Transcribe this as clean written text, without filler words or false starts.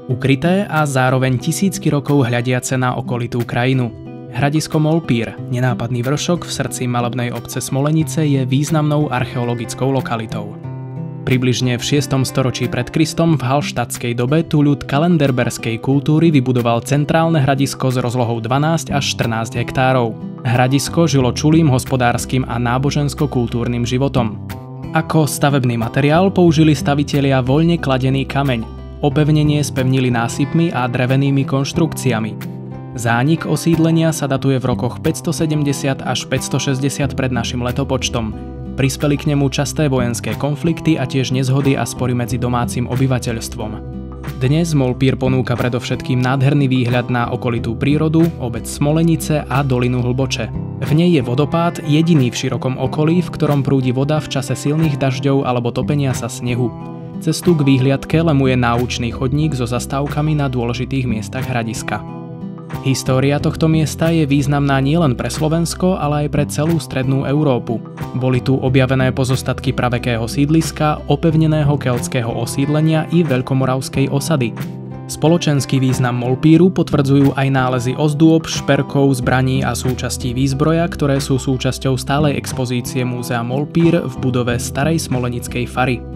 Ukryté a zároveň tisícky rokov hľadiace na okolitú krajinu. Hradisko Molpír, nenápadný vršok v srdci malebnej obce Smolenice, je významnou archeologickou lokalitou. Približne v 6. storočí pred Kristom v halštátskej dobe tu ľud kalenderberskej kultúry vybudoval centrálne hradisko s rozlohou 12 až 14 hektárov. Hradisko žilo čulým hospodárskym a nábožensko-kultúrnym životom. Ako stavebný materiál použili stavitelia voľne kladený kameň. Opevnenie spevnili násypmi a drevenými konštrukciami. Zánik osídlenia sa datuje v rokoch 570 až 560 pred našim letopočtom. Prispeli k nemu časté vojenské konflikty a tiež nezhody a spory medzi domácim obyvateľstvom. Dnes Molpír ponúka predovšetkým nádherný výhľad na okolitú prírodu, obec Smolenice a dolinu Hlboče. V nej je vodopád jediný v širokom okolí, v ktorom prúdi voda v čase silných dažďov alebo topenia sa snehu. Cestu k výhliadke lemuje náučný chodník so zastávkami na dôležitých miestach hradiska. História tohto miesta je významná nielen pre Slovensko, ale aj pre celú strednú Európu. Boli tu objavené pozostatky pravekého sídliska, opevneného keltského osídlenia i veľkomoravskej osady. Spoločenský význam Molpíru potvrdzujú aj nálezy ozdôb, šperkov, zbraní a súčastí výzbroja, ktoré sú súčasťou stálej expozície Múzea Molpír v budove starej smolenickej fary.